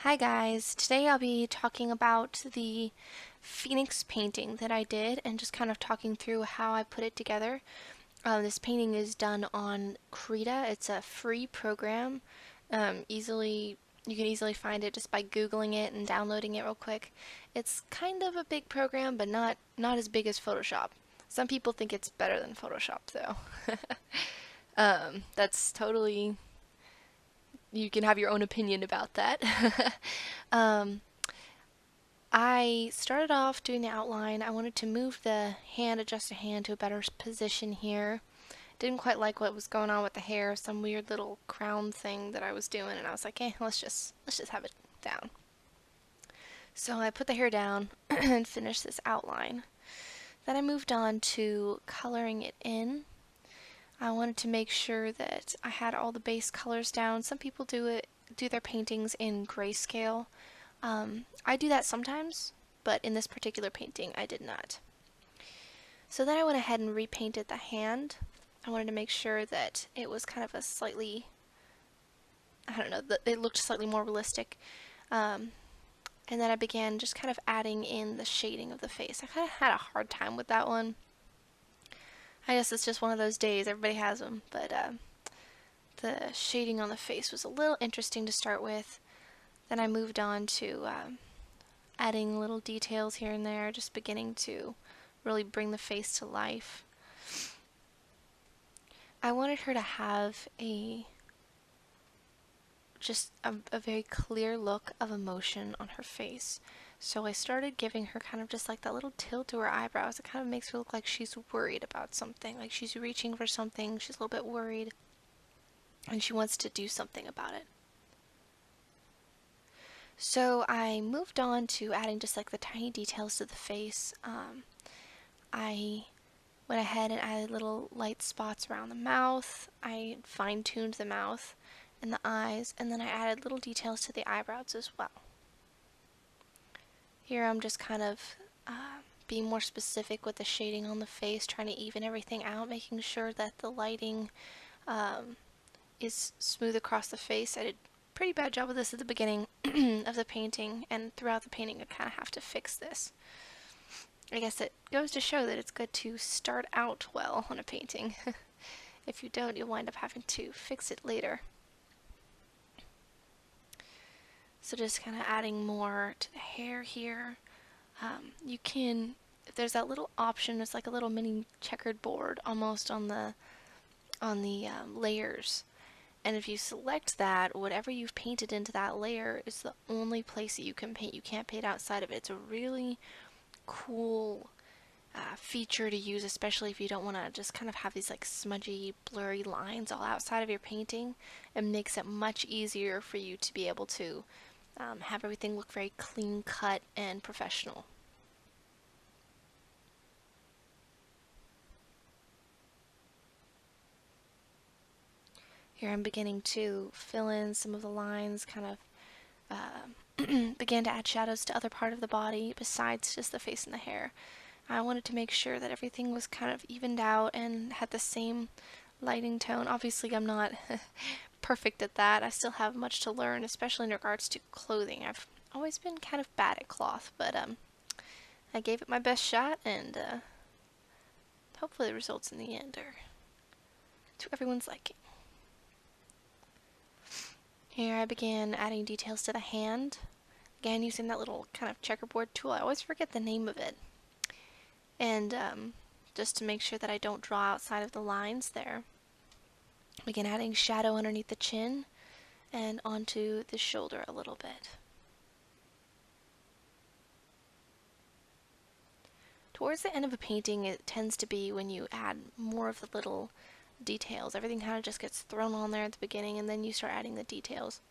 Hi guys, today I'll be talking about the Phoenix painting that I did and just kind of talking through how I put it together. This painting is done on Krita. It's a free program. You can easily find it just by Googling it and downloading it real quick. It's kind of a big program, but not as big as Photoshop. Some people think it's better than Photoshop though. That's totally, you can have your own opinion about that. um, I started off doing the outline. I wanted to move the hand, adjust the hand to a better position here. Didn't quite like what was going on with the hair, some weird little crown thing that I was doing, and I was like, let's just have it down. So I put the hair down and finished this outline. Then I moved on to coloring it in. I wanted to make sure that I had all the base colors down. Some people do their paintings in grayscale. I do that sometimes, but in this particular painting I did not. So then I went ahead and repainted the hand. I wanted to make sure that it was kind of a slightly, I don't know, that it looked slightly more realistic. And then I began just kind of adding in the shading of the face. I kind of had a hard time with that one. I guess it's just one of those days, everybody has them, but the shading on the face was a little interesting to start with. Then I moved on to adding little details here and there, just beginning to really bring the face to life. I wanted her to have just a very clear look of emotion on her face. So I started giving her kind of just like that little tilt to her eyebrows. It kind of makes her look like she's worried about something, like she's reaching for something, she's a little bit worried, and she wants to do something about it. So I moved on to adding just like the tiny details to the face. I went ahead and added little light spots around the mouth. I fine-tuned the mouth and the eyes, and then I added little details to the eyebrows as well. Here I'm just kind of being more specific with the shading on the face, trying to even everything out, making sure that the lighting is smooth across the face. I did a pretty bad job of this at the beginning of the painting, and throughout the painting I kind of have to fix this. I guess it goes to show that it's good to start out well on a painting. If you don't, you'll wind up having to fix it later. So just kind of adding more to the hair here. You can, if there's that little option, it's like a little mini checkered board almost on the layers. And if you select that, whatever you've painted into that layer is the only place that you can paint. You can't paint outside of it. It's a really cool feature to use, especially if you don't want to just kind of have these like smudgy, blurry lines all outside of your painting. It makes it much easier for you to be able to have everything look very clean cut and professional. Here I'm beginning to fill in some of the lines, kind of began to add shadows to other part of the body besides just the face and the hair. I wanted to make sure that everything was kind of evened out and had the same lighting tone. Obviously I'm not perfect at that. I still have much to learn, especially in regards to clothing. I've always been kind of bad at cloth, but I gave it my best shot, and hopefully the results in the end are to everyone's liking. Here I began adding details to the hand, again using that little kind of checkerboard tool. I always forget the name of it. And just to make sure that I don't draw outside of the lines there. Begin adding shadow underneath the chin and onto the shoulder a little bit. Towards the end of a painting, it tends to be when you add more of the little details. Everything kind of just gets thrown on there at the beginning, and then you start adding the details.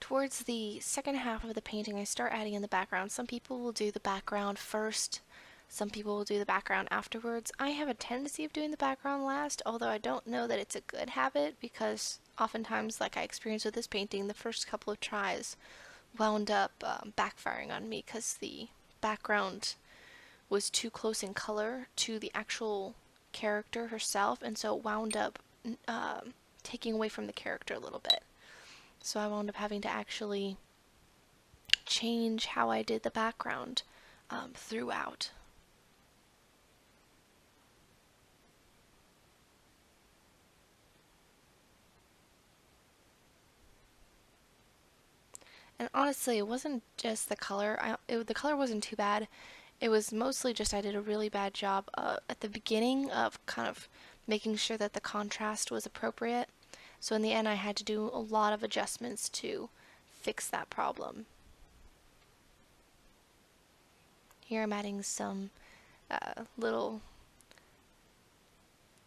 Towards the second half of the painting, I start adding in the background. Some people will do the background first. Some people will do the background afterwards. I have a tendency of doing the background last, although I don't know that it's a good habit, because oftentimes, like I experienced with this painting, the first couple of tries wound up backfiring on me because the background was too close in color to the actual character herself, and so it wound up taking away from the character a little bit. So I wound up having to actually change how I did the background throughout. And honestly, it wasn't just the color. The color wasn't too bad. It was mostly just I did a really bad job at the beginning of kind of making sure that the contrast was appropriate. So in the end, I had to do a lot of adjustments to fix that problem. Here I'm adding some little,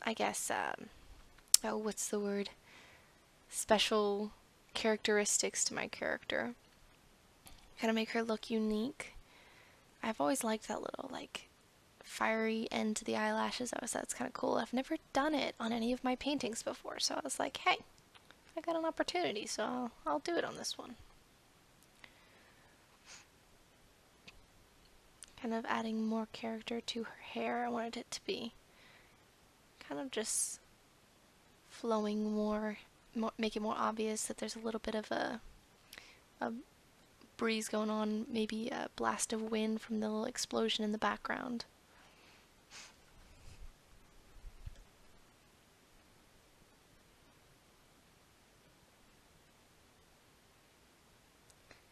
I guess, oh, what's the word? Special characteristics to my character. Kind of make her look unique. I've always liked that little, like, fiery end to the eyelashes. I was that's kind of cool. I've never done it on any of my paintings before, so I was like, hey, I got an opportunity, so I'll do it on this one. Kind of adding more character to her hair. I wanted it to be kind of just flowing more make it more obvious that there's a little bit of a breeze going on, maybe a blast of wind from the little explosion in the background.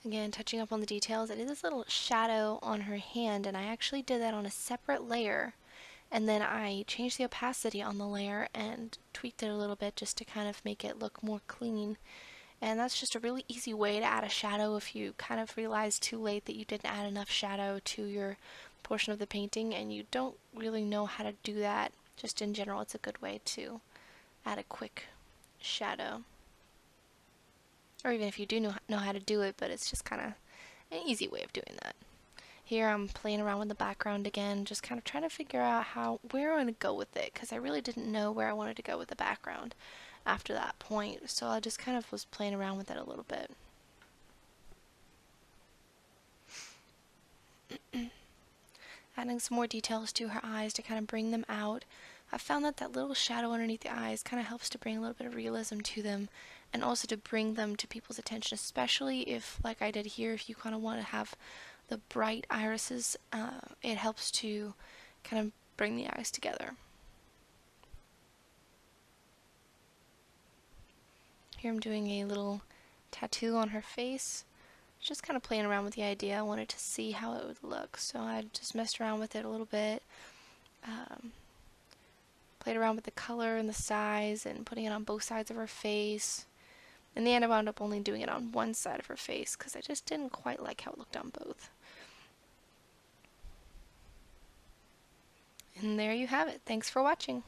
Again, touching up on the details, I did this little shadow on her hand, and I actually did that on a separate layer, and then I changed the opacity on the layer and tweaked it a little bit just to kind of make it look more clean. And that's just a really easy way to add a shadow if you kind of realize too late that you didn't add enough shadow to your portion of the painting and you don't really know how to do that. Just in general, it's a good way to add a quick shadow. Or even if you do know how to do it, but it's just kind of an easy way of doing that. Here I'm playing around with the background again, just kind of trying to figure out where I want to go with it, because I really didn't know where I wanted to go with the background after that point, so I just kind of was playing around with it a little bit. Adding some more details to her eyes to kind of bring them out. I found that that little shadow underneath the eyes kind of helps to bring a little bit of realism to them and also to bring them to people's attention, especially if, like I did here, if you kind of want to have the bright irises, it helps to kind of bring the eyes together. Here I'm doing a little tattoo on her face. Just kind of playing around with the idea. I wanted to see how it would look, so I just messed around with it a little bit. Played around with the color and the size and putting it on both sides of her face. In the end, I wound up only doing it on one side of her face because I just didn't quite like how it looked on both. And there you have it. Thanks for watching.